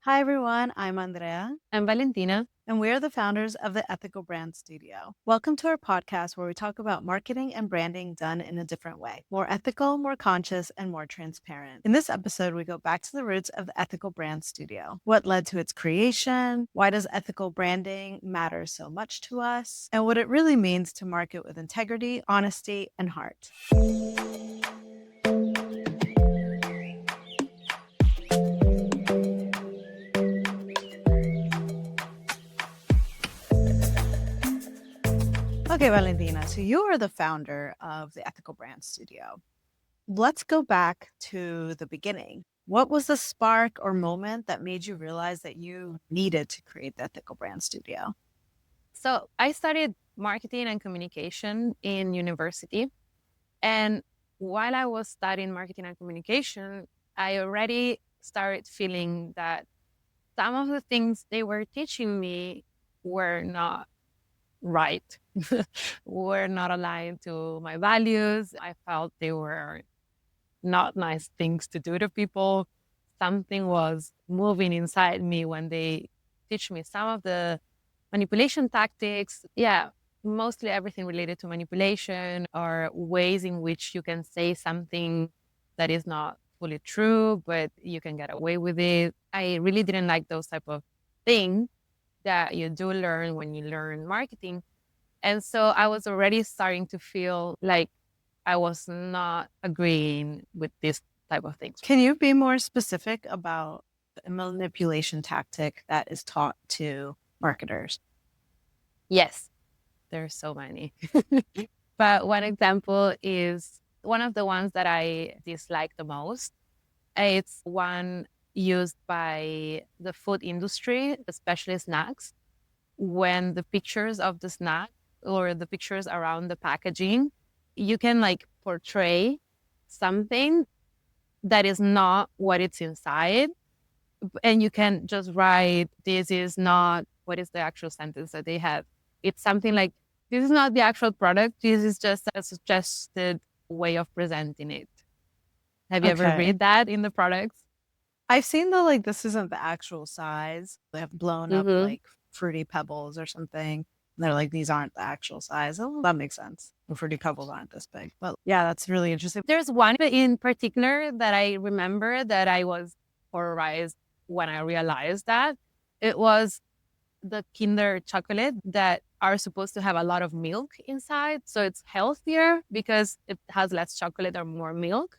Hi, everyone. I'm Andrea, I'm Valentina. and we are the founders of the Ethical Brand Studio. Welcome to our podcast where we talk about marketing and branding done in a different way more ethical, more conscious, and more transparent. In this episode, we go back to the roots of the Ethical Brand Studio. What led to its creation? Why does ethical branding matter so much to us? And what it really means to market with integrity, honesty, and heart. Okay, Valentina, so you are the founder of the Ethical Brand Studio. Let's go back to the beginning. What was the spark or moment that made you realize that you needed to create the Ethical Brand Studio? So I studied marketing and communication in university. And while I was studying marketing and communication, I already started feeling that some of the things they were teaching me were not right, were not aligned to my values. I felt they were not nice things to do to people. Something was moving inside me when they teach me some of the manipulation tactics. Yeah, mostly everything related to manipulation or ways in which you can say something that is not fully true, but you can get away with it. I really didn't like those type of things that you do learn when you learn marketing. And so I was already starting to feel like I was not agreeing with this type of things. Can you be more specific about the manipulation tactic that is taught to marketers? Yes, there's so many. But one example is one of the ones that I dislike the most. It's one used by the food industry, especially snacks, when the pictures of the snack or the pictures around the packaging, you can like portray something that is not what it's inside. And you can just write, this is not what is the actual sentence that they have. It's something like, this is not the actual product. This is just a suggested way of presenting it. Have you ever Okay. read that in the products? I've seen the like, this isn't the actual size. They have blown up Mm-hmm. like fruity pebbles or something. And they're like, these aren't the actual size. Oh, that makes sense. The fruity pebbles aren't this big. But yeah, that's really interesting. There's one in particular that I remember that I was horrorized when I realized that. It was the Kinder chocolate that are supposed to have a lot of milk inside. So it's healthier because it has less chocolate or more milk,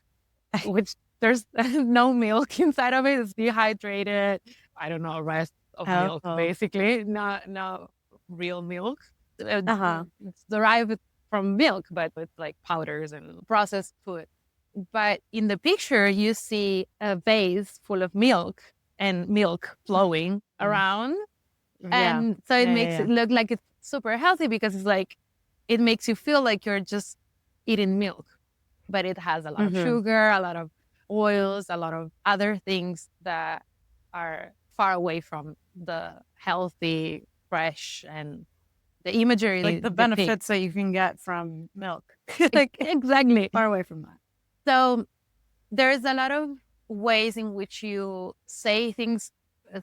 which there's no milk inside of it. It's dehydrated. I don't know, rest of milk, Oh, basically, not real milk. uh-huh. It's derived from milk, but with like powders and processed food. But in the picture, you see a vase full of milk and milk flowing Mm. around. Yeah. And so it Yeah, makes yeah, it look like it's super healthy because it's like, it makes you feel like you're just eating milk, but it has a lot yeah. of sugar, a lot of oils, a lot of other things that are far away from the healthy, fresh, and the Like imagery the depicts. benefits that you can get from milk. Like Exactly. far away from that. So there's a lot of ways in which you say things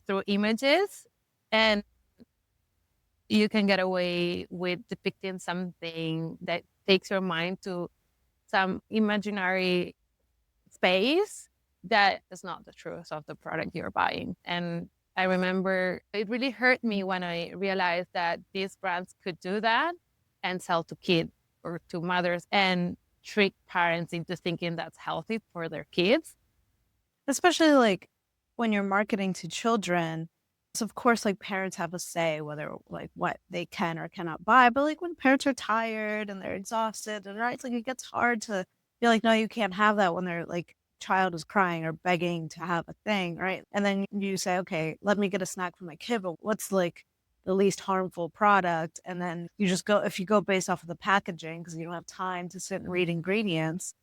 through images, and you can get away with depicting something that takes your mind to some imaginary space that is not the truth of the product you're buying. And I remember it really hurt me when I realized that these brands could do that and sell to kids or to mothers and trick parents into thinking that's healthy for their kids. Especially like when you're marketing to children. So of course, like parents have a say whether like what they can or cannot buy. But like when parents are tired and they're exhausted and right, it's like it gets hard to be like, no, you can't have that when their like child is crying or begging to have a thing, right? And then you say, okay, let me get a snack for my kid, but what's like the least harmful product? And then you just go if you go based off of the packaging because you don't have time to sit and read ingredients,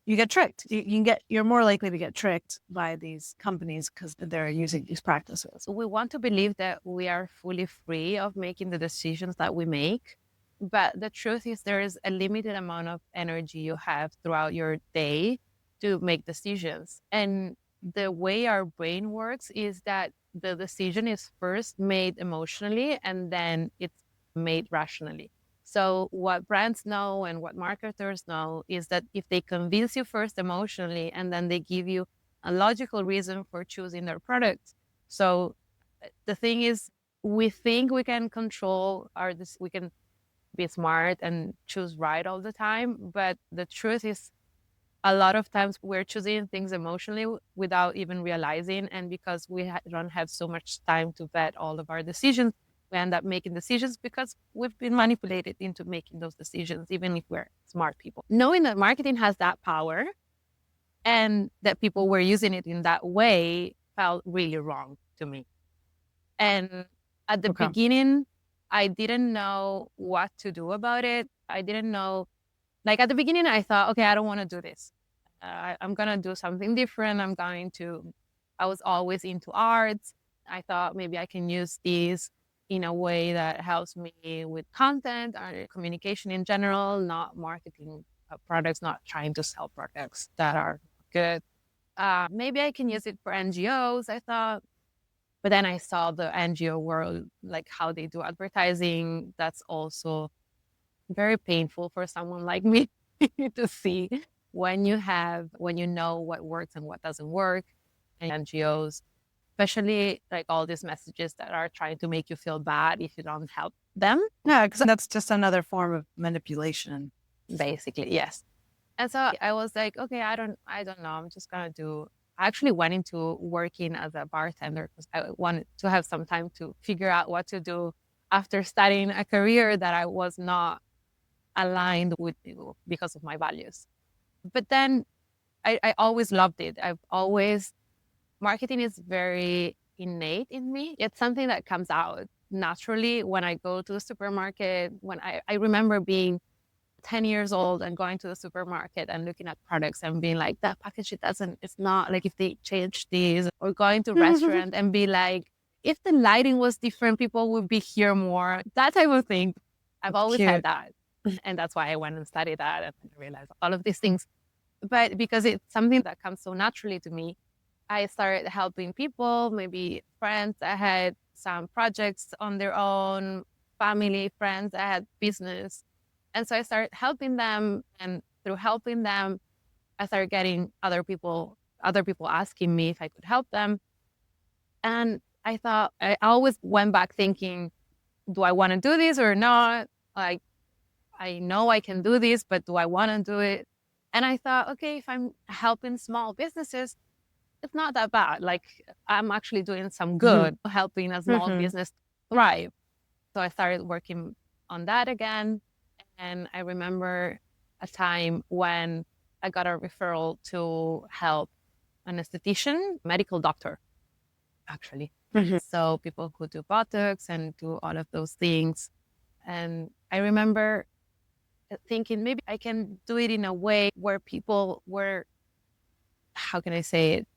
you get tricked. You're more likely to get tricked by these companies because they're using these practices. We want to believe that we are fully free of making the decisions that we make. But the truth is, there is a limited amount of energy you have throughout your day to make decisions. And the way our brain works is that the decision is first made emotionally and then it's made rationally. So, what brands know and what marketers know is that if they convince you first emotionally and then they give you a logical reason for choosing their product. So, the thing is, we think we can control we can be smart and choose right all the time. But the truth is, a lot of times we're choosing things emotionally without even realizing. And because we don't have so much time to vet all of our decisions, we end up making decisions because we've been manipulated into making those decisions, even if we're smart people. Knowing that marketing has that power and that people were using it in that way felt really wrong to me. And at the Okay. beginning, I didn't know what to do about it. I didn't know, like at the beginning, I thought, okay, I don't want to do this. I'm going to do something different. I was always into arts. I thought maybe I can use these in a way that helps me with content or communication in general, not marketing products, not trying to sell products that are good. Maybe I can use it for NGOs, I thought. But then I saw the NGO world, like how they do advertising. That's also very painful for someone like me to see when you know what works and what doesn't work. And NGOs, especially like all these messages that are trying to make you feel bad if you don't help them. Yeah, because that's just another form of manipulation. Basically, yes. And so I was like, okay, I don't know. I'm just gonna do. I actually went into working as a bartender because I wanted to have some time to figure out what to do after studying a career that I was not aligned with because of my values. But then I always loved it. Marketing is very innate in me. It's something that comes out naturally when I go to the supermarket. I remember being 10 years old and going to the supermarket and looking at products and being like, that package, it's not like if they change these, or going to a restaurant and be like, if the lighting was different, people would be here more. That type of thing. I've That's always had cute. that. And that's why I went and studied that and realized all of these things. But because it's something that comes so naturally to me, I started helping people, maybe friends that had some projects on their own, family, friends that had business. And so I started helping them. And through helping them, I started getting other people asking me if I could help them. And I thought, I always went back thinking, do I want to do this or not? Like, I know I can do this, but do I want to do it? And I thought, okay, if I'm helping small businesses, it's not that bad. Like, I'm actually doing some Mhm. good, helping a small Mhm. business thrive. So I started working on that again. And I remember a time when I got a referral to help an esthetician, medical doctor, actually. Mhm. So people who do Botox and do all of those things. And I remember thinking maybe I can do it in a way where people were, how can I say it?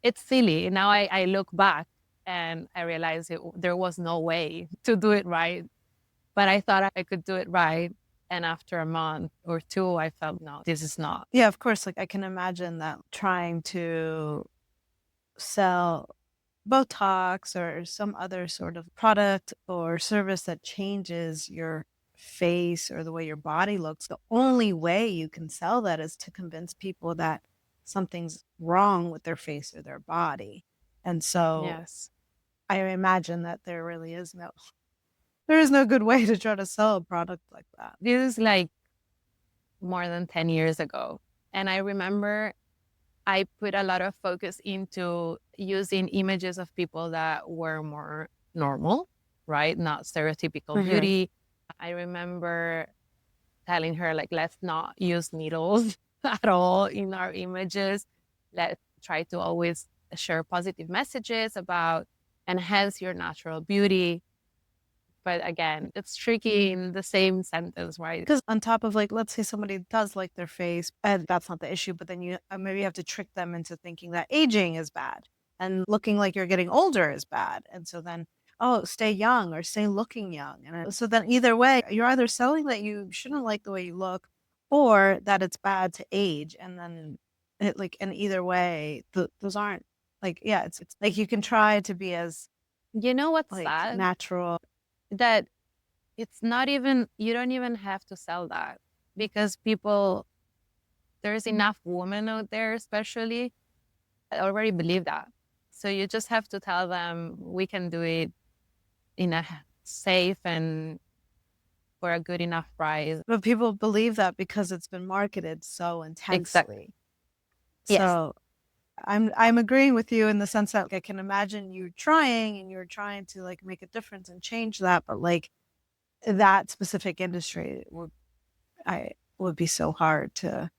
It's silly. Now I look back and I realize there was no way to do it right. But I thought I could do it right. And after a month or two, I felt, no, this is not. Yeah, of course, like, I can imagine that trying to sell Botox or some other sort of product or service that changes your face or the way your body looks, the only way you can sell that is to convince people that something's wrong with their face or their body. And so Yes. I imagine that there is no good way to try to sell a product like that. This is like more than 10 years ago. And I remember I put a lot of focus into using images of people that were more normal, right? Not stereotypical Mhm. beauty. I remember telling her, like, let's not use needles at all in our images. Let's try to always share positive messages about enhance your natural beauty. But again, it's tricky in the same sentence, right? Because on top of, like, let's say somebody does like their face, and that's not the issue, but then you maybe have to trick them into thinking that aging is bad and looking like you're getting older is bad. And so then, oh, stay young or stay looking young. And so then either way, you're either selling that you shouldn't like the way you look or that it's bad to age. And then and either way, those aren't Like, yeah, it's like you can try to be as You know what's like sad? natural. That it's not even, you don't even have to sell that, because people, there's enough women out there, especially, that already believe that. So you just have to tell them we can do it in a safe and for a good enough price. But people believe that because it's been marketed so Exactly. intensely. Yes. So I'm agreeing with you in the sense that like, I can imagine you trying and you're trying to like make a difference and change that, but like that specific industry would be so hard to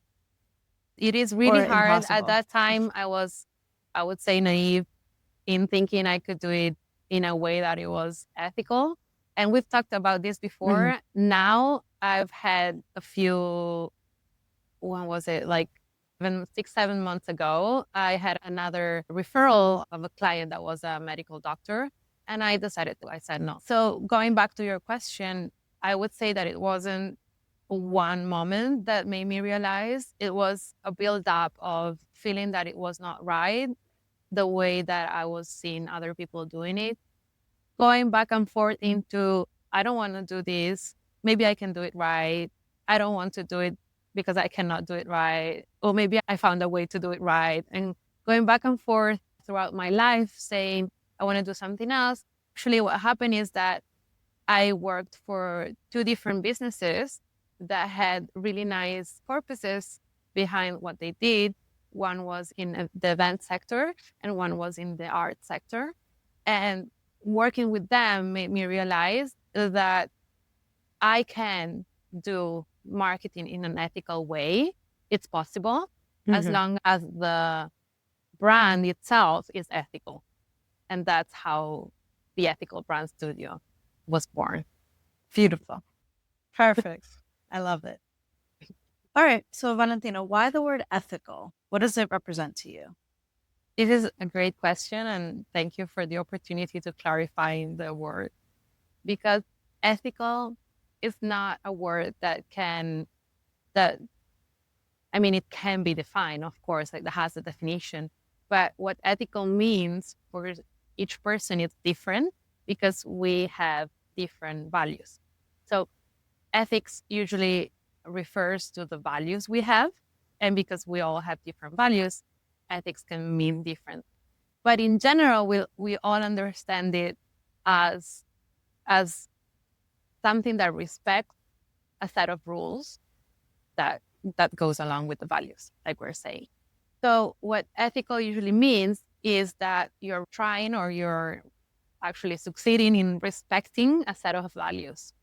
It is really or hard. At impossible. that time, I was, I would say, naive in thinking I could do it in a way that it was ethical. And we've talked about this Hmm. before. Now I've had a few, when was it? Like even 6, 7 months ago, I had another referral of a client that was a medical doctor. And I decided to, I said no. So going back to your question, I would say that it wasn't one moment that made me realize. It was a build-up of feeling that it was not right the way that I was seeing other people doing it, going back and forth into, I don't want to do this. Maybe I can do it right. I don't want to do it because I cannot do it right. Or maybe I found a way to do it right. And going back and forth throughout my life saying, I want to do something else. Actually, what happened is that I worked for two different businesses that had really nice purposes behind what they did. One was in the event sector and one was in the art sector. And working with them made me realize that I can do marketing in an ethical way. It's possible as Hmm. long as the brand itself is ethical. And that's how the Ethical Brand Studio was born. Beautiful. Perfect. I love it. All right. So, Valentina, why the word ethical? What does it represent to you? It is a great question, and thank you for the opportunity to clarify the word, because ethical is not a word that can, that, I mean, it can be defined, of course, like that has a definition. But what ethical means for each person is different because we have different values. So ethics usually refers to the values we have. And because we all have different values, ethics can mean different. But in general, we all understand it as as something that respects a set of rules that goes along with the values, like we're saying. So what ethical usually means is that you're trying or you're actually succeeding in respecting a set of values.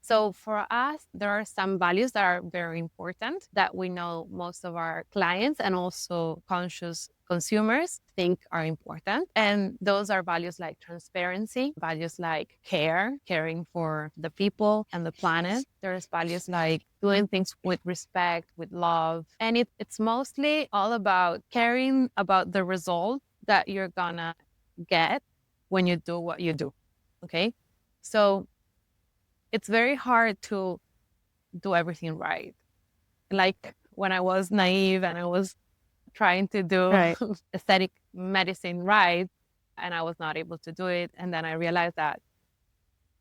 So for us, there are some values that are very important that we know most of our clients and also conscious consumers think are important. And those are values like transparency, values like care, caring for the people and the planet. There's values like doing things with respect, with love. And it's mostly all about caring about the result that you're gonna get when you do what you do. Okay. So it's very hard to do everything right. Like when I was naive and I was trying to do Right. aesthetic medicine right, and I was not able to do it. And then I realized that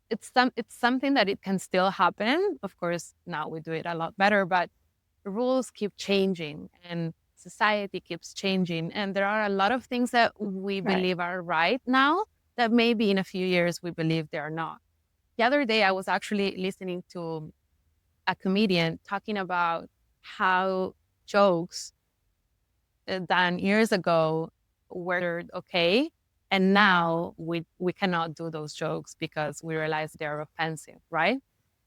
it's something that it can still happen. Of course, now we do it a lot better, but rules keep changing and society keeps changing. And there are a lot of things that we Right. believe are right now that maybe in a few years we believe they're not. The other day, I was actually listening to a comedian talking about how jokes done years ago were okay. And now we cannot do those jokes because we realize they're offensive, right?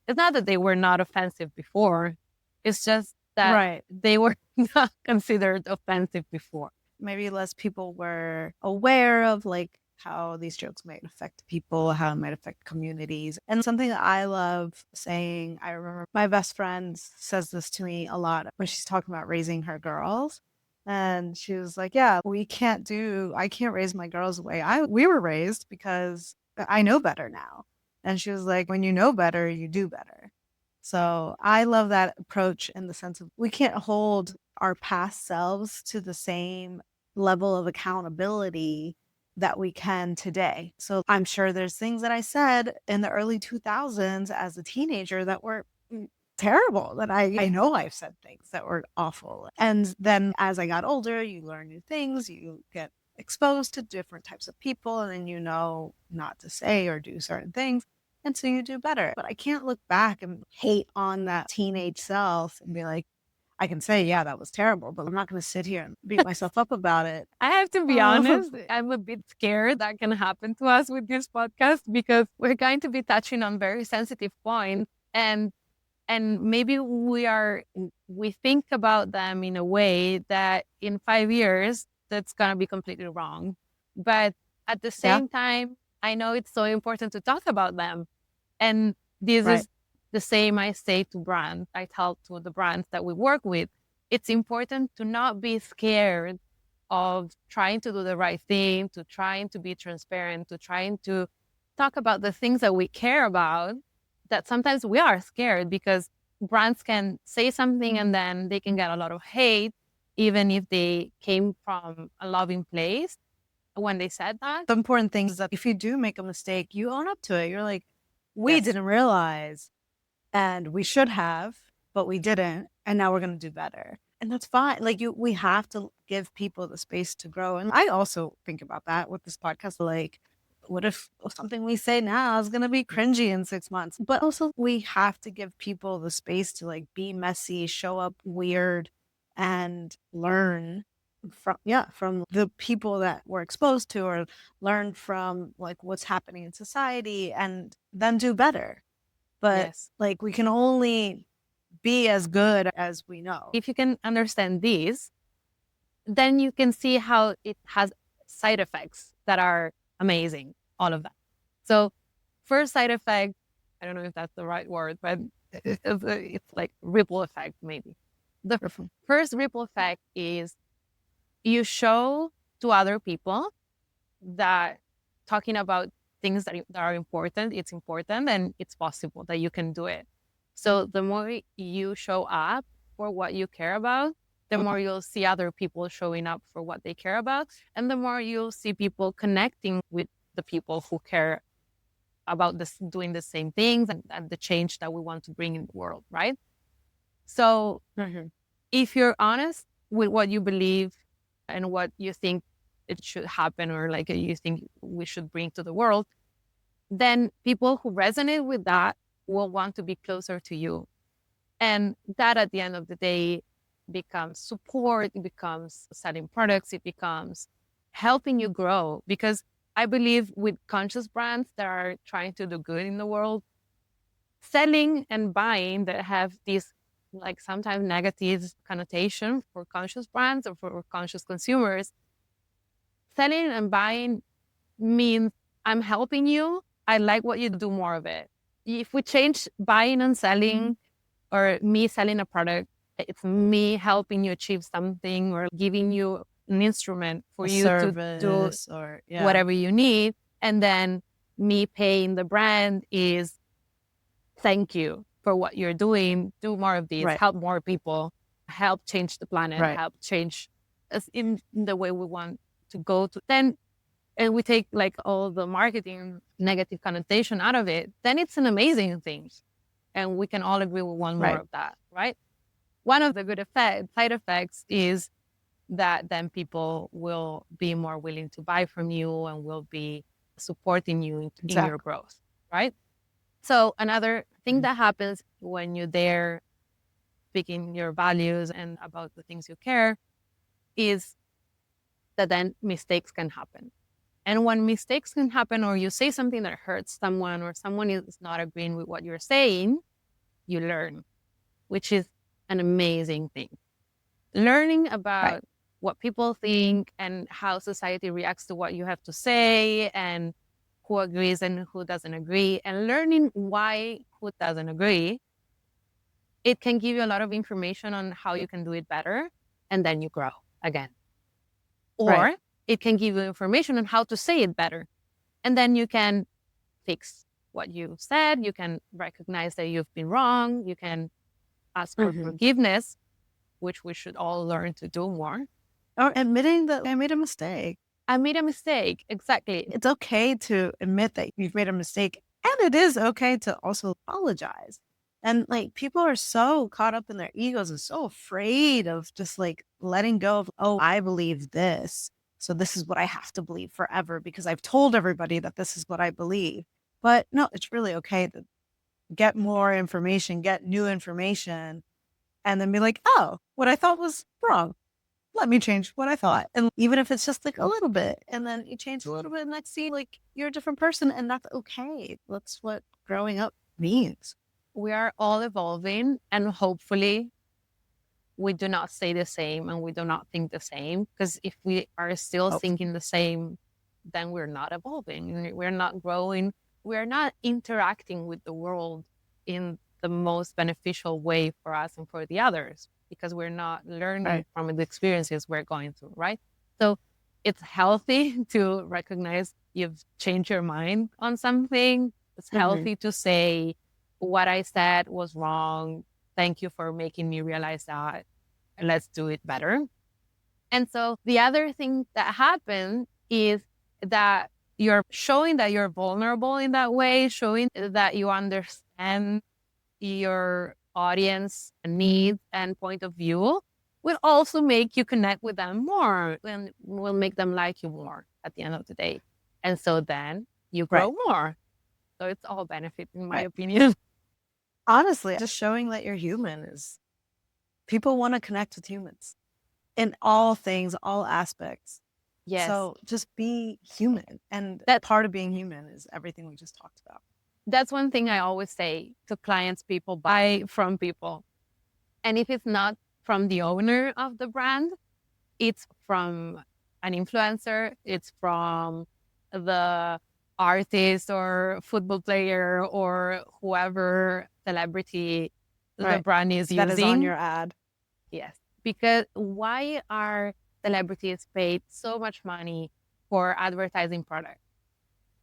It's not that they were not offensive before. It's just that Right. they were not considered offensive before. Maybe less people were aware of like how these jokes might affect people, how it might affect communities. And something that I love saying, I remember my best friend says this to me a lot when she's talking about raising her girls. And she was like, yeah, I can't raise my girls the way we were raised because I know better now. And she was like, when you know better, you do better. So I love that approach in the sense of we can't hold our past selves to the same level of accountability that we can today. So I'm sure there's things that I said in the early 2000s as a teenager that were terrible, that I know I've said things that were awful. And then as I got older, you learn new things, you get exposed to different types of people, and then you know not to say or do certain things. And so you do better. But I can't look back and hate on that teenage self and be like, I can say, yeah, that was terrible, but I'm not going to sit here and beat myself up about it. I have to be Oh, honest, I'm a bit scared that can happen to us with this podcast because we're going to be touching on very sensitive points, and maybe we think about them in a way that in 5 years that's going to be completely wrong. But at the yeah, same time, I know it's so important to talk about them. And this right. is the same I say to brands. I tell to the brands that we work with, it's important to not be scared of trying to do the right thing, to trying to be transparent, to trying to talk about the things that we care about, that sometimes we are scared because brands can say something and then they can get a lot of hate, even if they came from a loving place when they said that. The important thing is that if you do make a mistake, you own up to it. You're like, we Yes. didn't realize and we should have, but we didn't. And now we're going to do better. And that's fine. Like we have to give people the space to grow. And I also think about that with this podcast. Like, what if something we say now is going to be cringy in 6 months? But also, we have to give people the space to like be messy, show up weird, and learn from the people that we're exposed to, or learn from like what's happening in society, and then do better. But Yes. like we can only be as good as we know. If you can understand this, then you can see how it has side effects that are amazing, all of that. So, first side effect, I don't know if that's the right word, but it's like ripple effect, maybe. The first ripple effect is you show to other people that talking about things that are important, it's important and it's possible that you can do it. So the more you show up for what you care about, the more you'll see other people showing up for what they care about. And the more you'll see people connecting with the people who care about this, doing the same things and the change that we want to bring in the world, right? So if you're honest with what you believe and what you think it should happen, or like you think we should bring to the world, then people who resonate with that will want to be closer to you. And that at the end of the day becomes support, it becomes selling products, it becomes helping you grow. Because I believe with conscious brands that are trying to do good in the world, selling and buying that have this like sometimes negative connotation for conscious brands or for conscious consumers, selling and buying means I'm helping you. I like what you do, more of it. If we change buying and selling, or me selling a product, it's me helping you achieve something or giving you an instrument for A you to do service, or whatever you need. And then me paying the brand is thank you for what you're doing. Do more of this, right, help more people, help change the planet, right, help change us in the way we want to go to. Then and we take like all the marketing negative connotation out of it, then it's an amazing thing. And we can all agree we want more right. of that, right? One of the good side effects is that then people will be more willing to buy from you and will be supporting you in your Exactly. growth, right? So another thing Mhm. that happens when you're there speaking your values and about the things you care is that then mistakes can happen. And when mistakes can happen, or you say something that hurts someone, or someone is not agreeing with what you're saying, you learn, which is an amazing thing. Learning Right, about what people think and how society reacts to what you have to say, and who agrees and who doesn't agree, and learning why who doesn't agree, it can give you a lot of information on how you can do it better. And then you grow again. right, Or it can give you information on how to say it better. And then you can fix what you said. You can recognize that you've been wrong. You can ask for hmm forgiveness, which we should all learn to do more. Or admitting that I made a mistake. I made a mistake. Exactly. It's okay to admit that you've made a mistake, and it is okay to also apologize. And like people are so caught up in their egos and so afraid of just like letting go of, oh, I believe this. So this is what I have to believe forever because I've told everybody that this is what I believe. But no, it's really okay to get more information, get new information, and then be like, oh, what I thought was wrong. Let me change what I thought. And even if it's just like a little bit, and then you change a little bit, and next thing, like you're a different person, and that's okay. That's what growing up means. We are all evolving, and hopefully we do not stay the same and we do not think the same. Because if we are still Oh, thinking the same, then we're not evolving, we're not growing, we're not interacting with the world in the most beneficial way for us and for the others, because we're not learning right. from the experiences we're going through, right? So it's healthy to recognize you've changed your mind on something. It's Hmm. healthy to say, what I said was wrong. Thank you for making me realize that. Let's do it better. And so the other thing that happened is that you're showing that you're vulnerable in that way, showing that you understand your audience needs and point of view will also make you connect with them more and will make them like you more at the end of the day. And so then you Right. grow more. So it's all benefit, in my Right. opinion. Honestly, just showing that you're human is people want to connect with humans in all things, all aspects. Yes. So just be human. And That part of being human is everything we just talked about. that's one thing I always say to clients. People buy from people. And if it's not from the owner of the brand, it's from an influencer, it's from the artist or football player or whoever celebrity the Right. brand is That is on using. your ad. Yes. Because why are celebrities paid so much money for advertising products?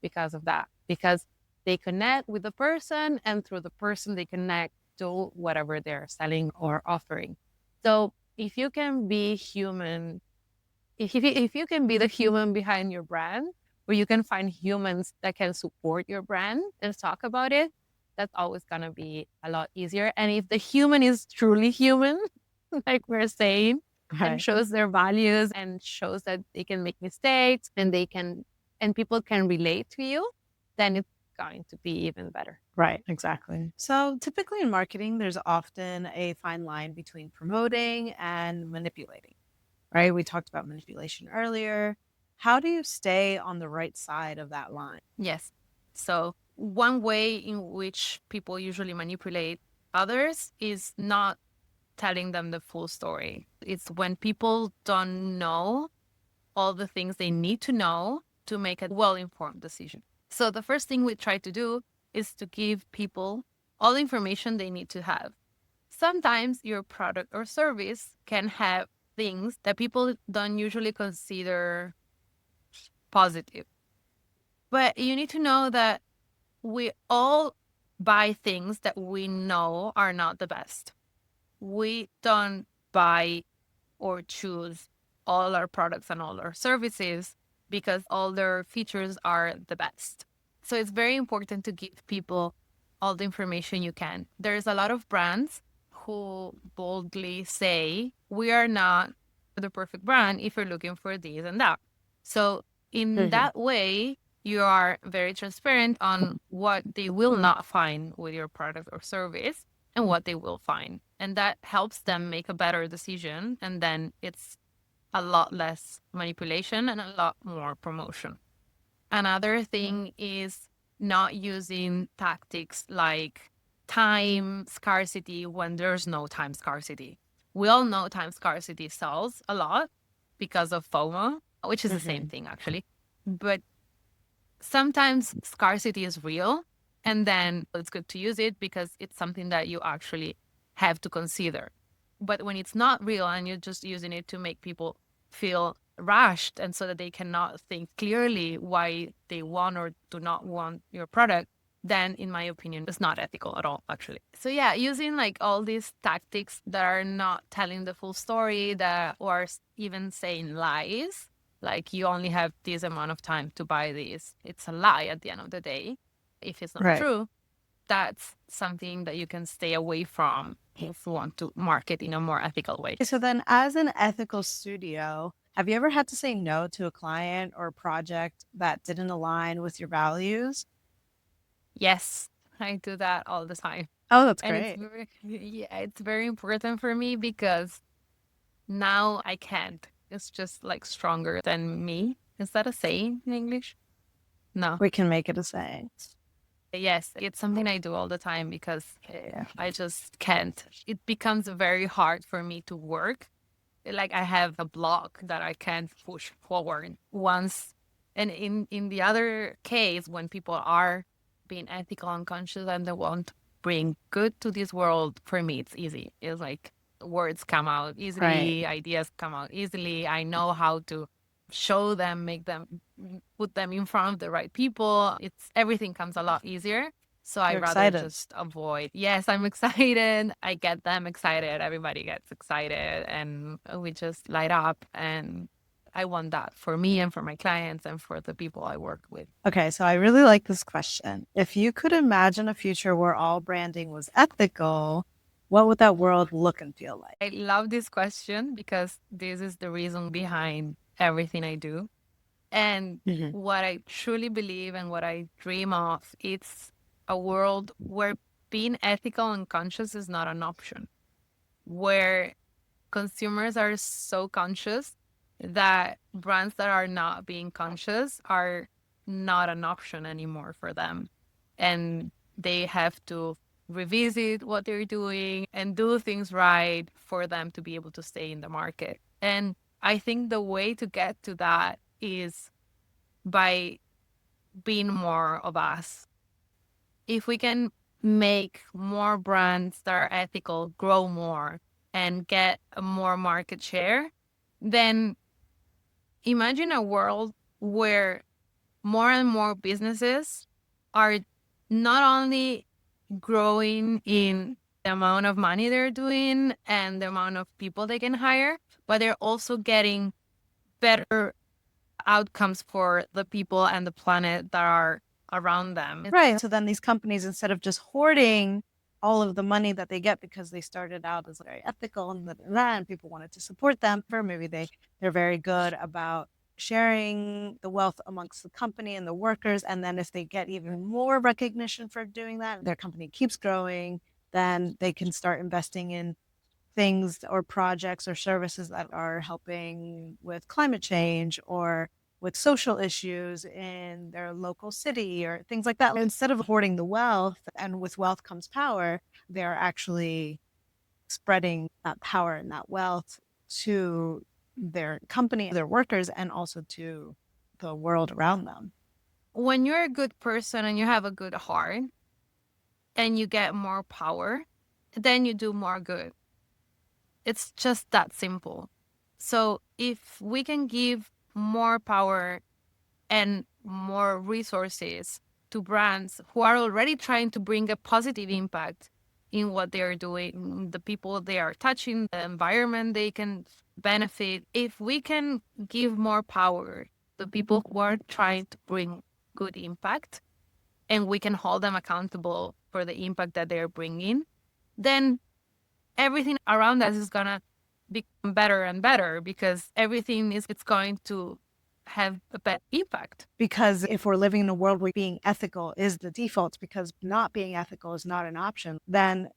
Because of that. Because they connect with the person, and through the person, they connect to whatever they're selling or offering. So if you can be human, if you can be the human behind your brand, where you can find humans that can support your brand and talk about it, that's always going to be a lot easier. And if the human is truly human, like we're saying, and Right. shows their values and shows that they can make mistakes and and people can relate to you, then it's going to be even better. Right, exactly. So typically in marketing, there's often a fine line between promoting and manipulating, right? We talked about manipulation earlier. How do you stay on the right side of that line? Yes. So one way in which people usually manipulate others is not telling them the full story. It's when people don't know all the things they need to know to make a well informed decision. So, the first thing we try to do is to give people all the information they need to have. Sometimes your product or service can have things that people don't usually consider positive. But you need to know that we all buy things that we know are not the best. We don't buy or choose all our products and all our services because all their features are the best. So it's very important to give people all the information you can. There's a lot of brands who boldly say, we are not the perfect brand if you're looking for this and that. So in Hmm. that way, you are very transparent on what they will not find with your product or service and what they will find. And that helps them make a better decision. And then it's a lot less manipulation and a lot more promotion. Another thing is not using tactics like time scarcity when there's no time scarcity. We all know time scarcity sells a lot because of FOMO, which is the same Hmm. thing actually. But sometimes scarcity is real, and then it's good to use it because it's something that you actually have to consider. But when it's not real and you're just using it to make people feel rushed and so that they cannot think clearly why they want or do not want your product, then in my opinion, it's not ethical at all, actually. So yeah, using like all these tactics that are not telling the full story, that or even saying lies, like you only have this amount of time to buy this. It's a lie at the end of the day. If it's not Right. true, that's something that you can stay away from if you want to market in a more ethical way. So then, as an ethical studio, have you ever had to say no to a client or a project that didn't align with your values? Yes, I do that all the time. Oh, that's And it's great. very, yeah, it's very important for me because now I can't. It's just like stronger than me. Is that a saying in English? No. We can make it a saying. Yes, it's something I do all the time because Yeah. I just can't. It becomes very hard for me to work. Like I have a block that I can't push forward once. And in the other case, when people are being ethical and conscious and they want to bring good to this world, for me it's easy. It's like words come out Right. easily, ideas come out easily. I know how to show them, make them, put them in front of the right people. It's everything comes a lot easier. So I You're rather excited. just avoid. Yes, I'm excited. I get them excited. Everybody gets excited and we just light up. And I want that for me and for my clients and for the people I work with. Okay, so I really like this question. If you could imagine a future where all branding was ethical, what would that world look and feel like? I love this question because this is the reason behind everything I do. And Mhm. what I truly believe and what I dream of, it's a world where being ethical and conscious is not an option, where consumers are so conscious that brands that are not being conscious are not an option anymore for them. And they have to revisit what they're doing and do things right for them to be able to stay in the market. And I think the way to get to that is by being more of us. If we can make more brands that are ethical grow more and get a more market share, then imagine a world where more and more businesses are not only growing in the amount of money they're doing and the amount of people they can hire, but they're also getting better outcomes for the people and the planet that are around them. Right. So then these companies, instead of just hoarding all of the money that they get because they started out as very ethical and that, and people wanted to support them, or maybe they're very good about sharing the wealth amongst the company and the workers. And then if they get even more recognition for doing that, their company keeps growing, then they can start investing in things or projects or services that are helping with climate change or with social issues in their local city or things like that. Instead of hoarding the wealth, and with wealth comes power, they're actually spreading that power and that wealth to their company, their workers, and also to the world around them. When you're a good person and you have a good heart and you get more power, then you do more good. It's just that simple. So if we can give more power and more resources to brands who are already trying to bring a positive impact in what they are doing, the people they are touching, the environment they can benefit. If we can give more power to people who are trying to bring good impact and we can hold them accountable for the impact that they're bringing, then everything around us is going to become better and better because everything is it's going to have a better impact. Because if we're living in a world where being ethical is the default, because not being ethical is not an option, then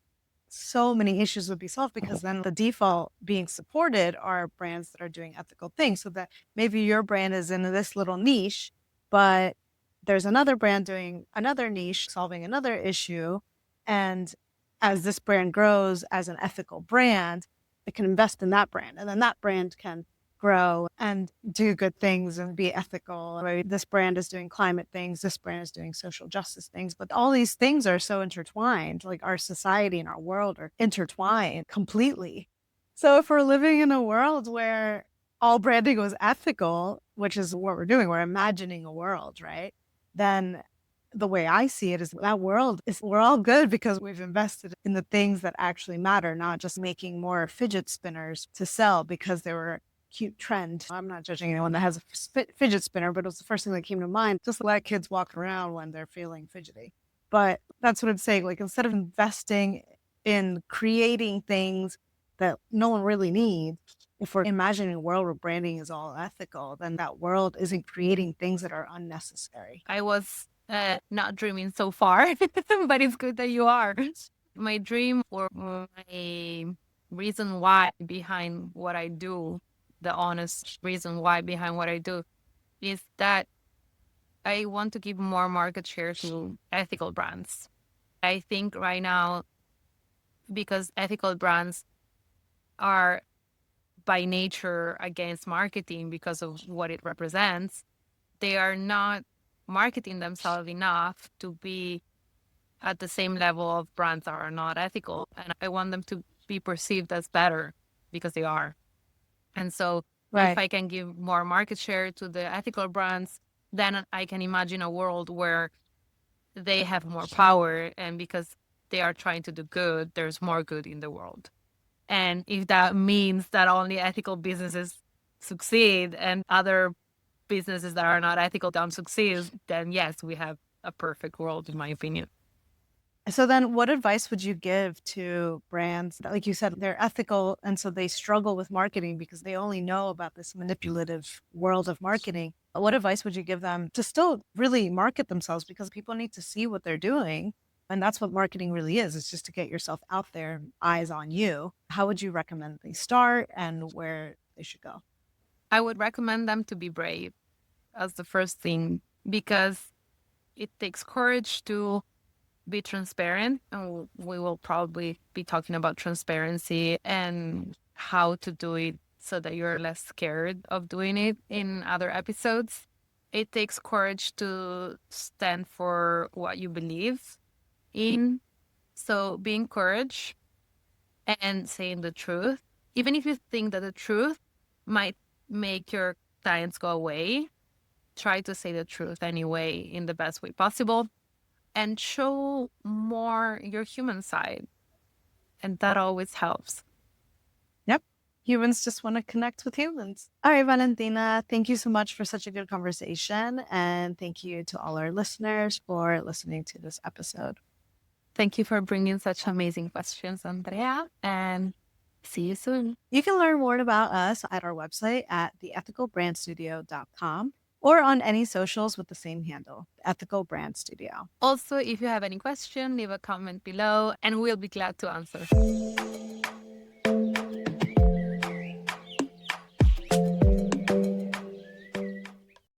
so many issues would be solved, because then the default being supported are brands that are doing ethical things. So that maybe your brand is in this little niche, but there's another brand doing another niche, solving another issue. And as this brand grows as an ethical brand, it can invest in that brand. And then that brand can grow and do good things and be ethical. Right? This brand is doing climate things, this brand is doing social justice things, but all these things are so intertwined. Like our society and our world are intertwined completely. So if we're living in a world where all branding was ethical, which is what we're doing, we're imagining a world, right? Then The way I see it is that world is we're all good because we've invested in the things that actually matter, not just making more fidget spinners to sell because they were a cute trend. I'm not judging anyone that has a fidget spinner, but it was the first thing that came to mind. Just let kids walk around when they're feeling fidgety. But that's what I'm saying. Like, instead of investing in creating things that no one really needs, if we're imagining a world where branding is all ethical, then that world isn't creating things that are unnecessary. I was not dreaming so far, but it's good that you are. My dream or my reason why behind what I do, the honest reason why behind what I do, is that I want to give more market share to ethical brands. I think right now, because ethical brands are by nature against marketing because of what it represents, they are not marketing themselves enough to be at the same level of brands that are not ethical. And I want them to be perceived as better because they are. And so if Right. I can give more market share to the ethical brands, then I can imagine a world where they have more power. And because they are trying to do good, there's more good in the world. And if that means that only ethical businesses succeed and other businesses that are not ethical don't succeed, then yes, we have a perfect world, in my opinion. So then what advice would you give to brands that, like you said, they're ethical and so they struggle with marketing because they only know about this manipulative world of marketing? What advice would you give them to still really market themselves because people need to see what they're doing? And that's what marketing really is. It's just to get yourself out there, eyes on you. How would you recommend they start and where they should go? I would recommend them to be brave as the first thing because it takes courage to be transparent. And we will probably be talking about transparency and how to do it so that you're less scared of doing it in other episodes. It takes courage to stand for what you believe in. So being courage and saying the truth, even if you think that the truth might make your clients go away, try to say the truth anyway in the best way possible and show more your human side. And that always helps. Yep. Humans just want to connect with humans. All right, Valentina, thank you so much for such a good conversation. And thank you to all our listeners for listening to this episode. Thank you for bringing such amazing questions, Andrea, and see you soon. You can learn more about us at our website at theethicalbrandstudio.com or on any socials with the same handle, Ethical Brand Studio. Also, if you have any question, leave a comment below and we'll be glad to answer.